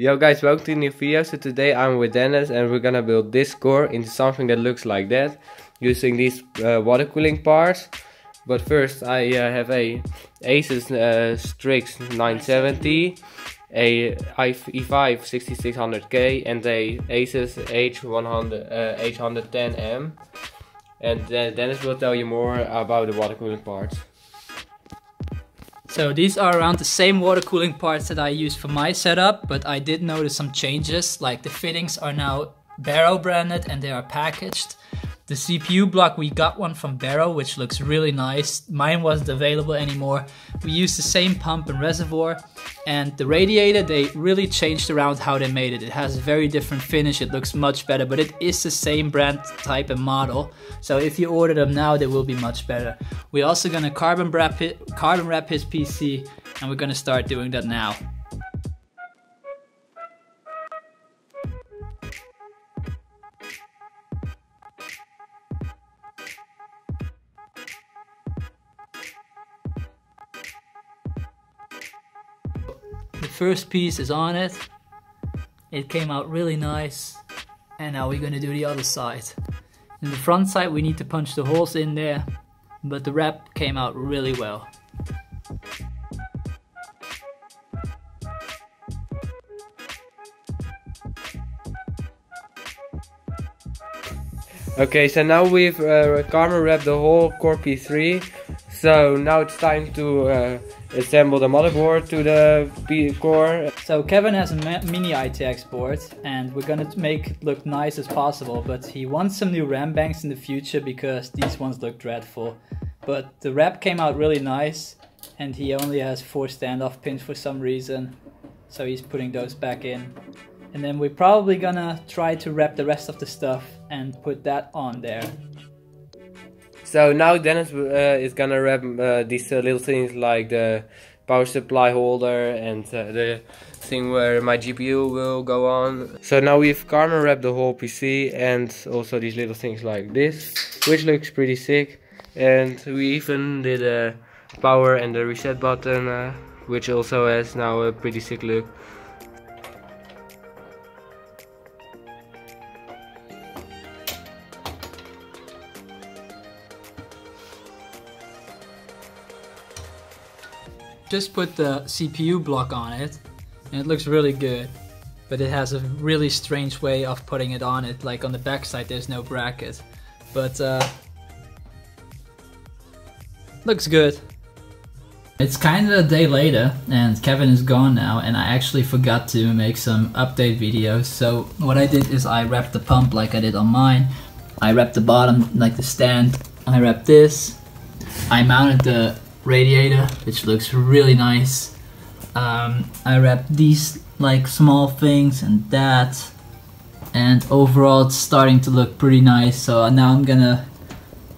Yo guys, welcome to a new video. So today I'm with Dennis and we're gonna build this core into something that looks like that using these water cooling parts. But first I have a Asus Strix 970, a i5 6600K and a Asus H110M. And then Dennis will tell you more about the water cooling parts. So these are around the same water cooling parts that I use for my setup, but I did notice some changes, like the fittings are now Barrow branded and they are packaged. The CPU block, we got one from Barrow, which looks really nice. Mine wasn't available anymore. We used the same pump and reservoir, and the radiator, they really changed around how they made it. It has a very different finish, it looks much better, but it is the same brand type and model. So if you order them now, they will be much better. We're also gonna carbon wrap his PC, and we're gonna start doing that now. The first piece is on it. It came out really nice. And now we're gonna do the other side. In the front side we need to punch the holes in there, but the wrap came out really well. Okay, so now we've carbon wrapped the whole core P3. So now it's time to assemble the motherboard to the core. So Kevin has a mini ITX board and we're gonna make it look nice as possible, but he wants some new RAM banks in the future because these ones look dreadful. But the wrap came out really nice and he only has 4 standoff pins for some reason, so he's putting those back in. And then we're probably gonna try to wrap the rest of the stuff and put that on there. So now Dennis is gonna wrap these little things like the power supply holder and the thing where my GPU will go on. So now we've carbon wrapped the whole PC and also these little things like this, which looks pretty sick. And we even did a power and the reset button, which also has now a pretty sick look. Just put the CPU block on it and it looks really good, but it has a really strange way of putting it on it. Like on the back side there's no bracket, but looks good. It's kind of a day later and Kevin is gone now, and I actually forgot to make some update videos. So what I did is I wrapped the pump like I did on mine. I wrapped the bottom like the stand. I wrapped this. I mounted the radiator, which looks really nice. I wrapped these like small things and that, and overall it's starting to look pretty nice. So now I'm gonna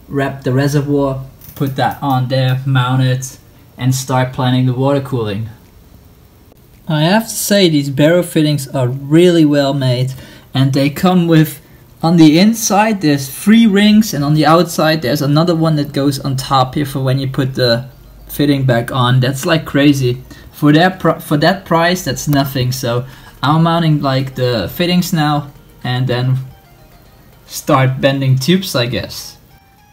wrap the reservoir, put that on there, mount it, and start planning the water cooling. I have to say these Barrow fittings are really well made, and they come with, on the inside there's 3 rings, and on the outside there's another one that goes on top here for when you put the fitting back on. That's like crazy. For that price, that's nothing. So I'm mounting like the fittings now and then start bending tubes, I guess.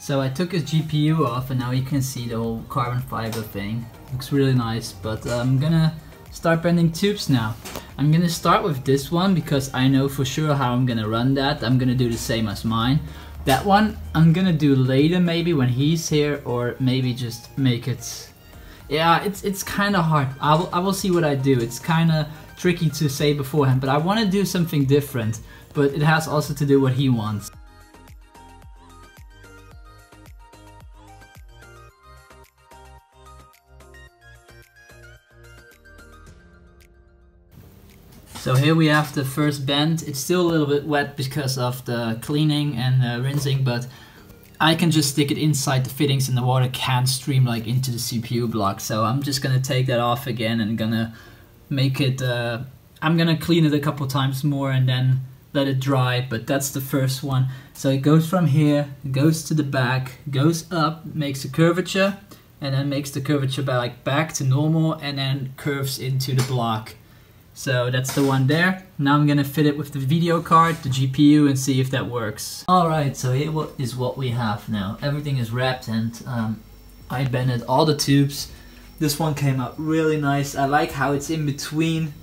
So I took his GPU off and now you can see the whole carbon fiber thing. Looks really nice, but I'm gonna start bending tubes now. I'm gonna start with this one because I know for sure how I'm gonna run that. I'm gonna do the same as mine. That one I'm gonna do later, maybe when he's here, or maybe just make it. Yeah, it's kind of hard. I will see what I do. It's kind of tricky to say beforehand, but I want to do something different. But it has also to do what he wants. So here we have the first bend. It's still a little bit wet because of the cleaning and rinsing, but I can just stick it inside the fittings and the water can't stream like into the CPU block. So I'm just gonna take that off again and gonna make it, I'm gonna clean it a couple times more and then let it dry, but that's the first one. So it goes from here, goes to the back, goes up, makes a curvature, and then makes the curvature back to normal, and then curves into the block. So that's the one there. Now I'm gonna fit it with the video card, the GPU, and see if that works. Alright, so here is what we have now. Everything is wrapped, and I bended all the tubes. This one came out really nice. I like how it's in between.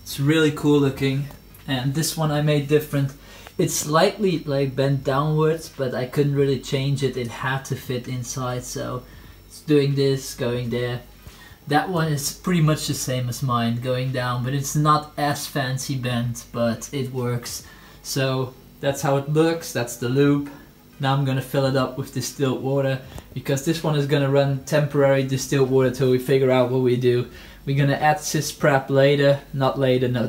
It's really cool looking. And this one I made different. It's slightly like bent downwards, but I couldn't really change it. It had to fit inside, so it's doing this, going there. That one is pretty much the same as mine, going down, but it's not as fancy bent, but it works. So that's how it looks. That's the loop. Now I'm gonna fill it up with distilled water, because this one is gonna run temporary distilled water till we figure out what we do. We're gonna add sys prep later, not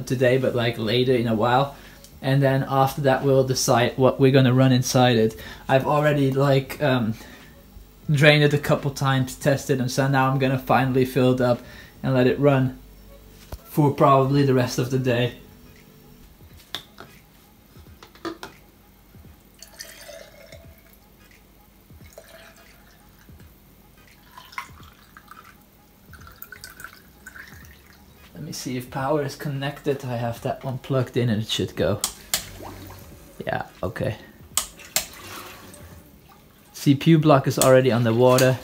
today, but like later in a while. And then after that we'll decide what we're gonna run inside it. I've already like drained it a couple times, tested, and so now I'm gonna finally fill it up and let it run for probably the rest of the day. Let me see if power is connected. I have that one plugged in and it should go. Yeah, okay. CPU block is already underwater.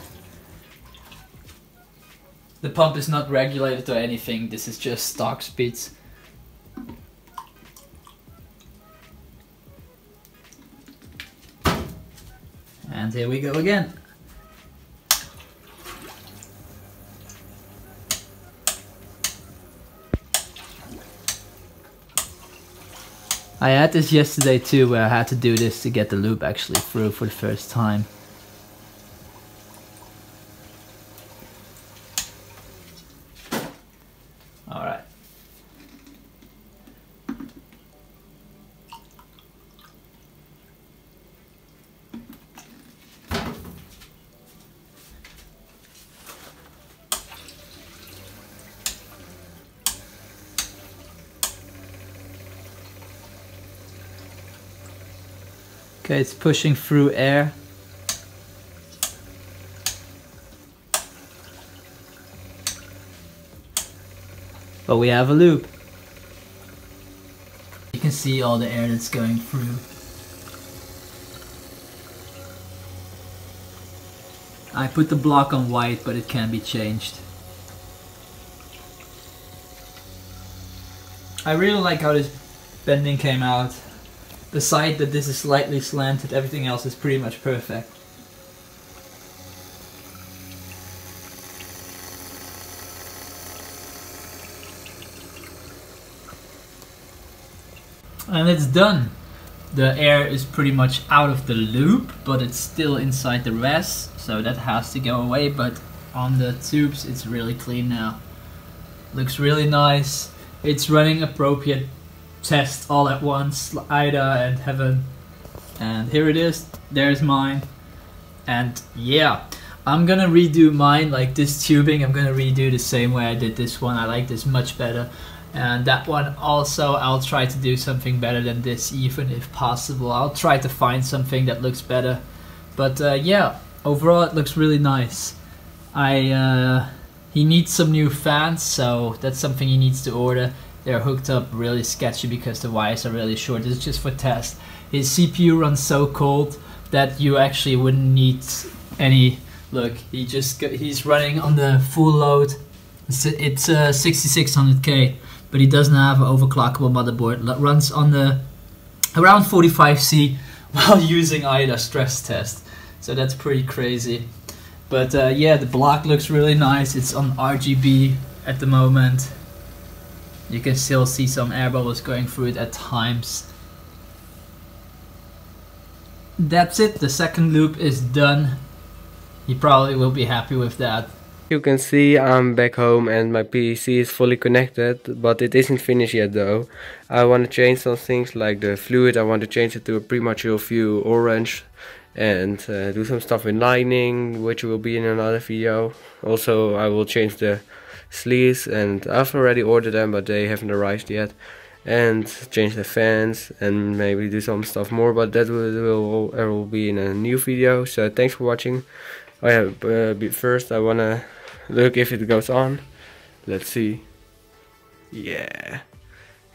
The pump is not regulated or anything. This is just stock speeds. And here we go again. I had this yesterday too, where I had to do this to get the loop actually through for the first time. Alright. Okay, it's pushing through air. But we have a loop. You can see all the air that's going through. I put the block on white, but it can be changed. I really like how this bending came out. The side that this is slightly slanted, everything else is pretty much perfect. And it's done. The air is pretty much out of the loop, but it's still inside the rest, so that has to go away, but on the tubes it's really clean now. Looks really nice. It's running appropriate test all at once, Ida and Heaven, and here it is. There's mine. And yeah, I'm gonna redo mine, like this tubing I'm gonna redo the same way I did this one. I like this much better, and that one also I'll try to do something better than this, even if possible. I'll try to find something that looks better, but yeah, overall it looks really nice. He needs some new fans, so that's something he needs to order. They're hooked up really sketchy because the wires are really short. This is just for test. His CPU runs so cold that you actually wouldn't need any. Look, he's running on the full load. It's 6600K, but he doesn't have an overclockable motherboard. It runs on the around 45C while using IDA stress test. So that's pretty crazy. But yeah, the block looks really nice. It's on RGB at the moment. You can still see some air bubbles going through it at times. That's it, the second loop is done. He probably will be happy with that. You can see I'm back home and my PC is fully connected, but it isn't finished yet though. I want to change some things like the fluid. I want to change it to a premature view orange, and do some stuff in lightning, which will be in another video. Also I will change the sleeves, and I've already ordered them but they haven't arrived yet, and change the fans and maybe do some stuff more, but that will be in a new video. So thanks for watching. Oh yeah, first I wanna look if it goes on. Let's see. Yeah,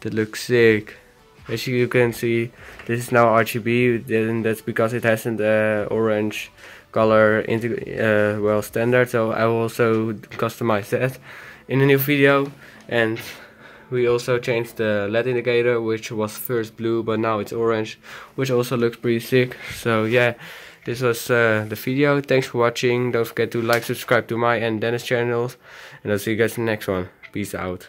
that looks sick. As you can see, this is now RGB, and that's because it hasn't orange color well standard. So I will also customize that in a new video. And we also changed the LED indicator, which was first blue but now it's orange, which also looks pretty sick. So yeah, this was the video. Thanks for watching. Don't forget to like, subscribe to my and Dennis channels, and I'll see you guys in the next one. Peace out.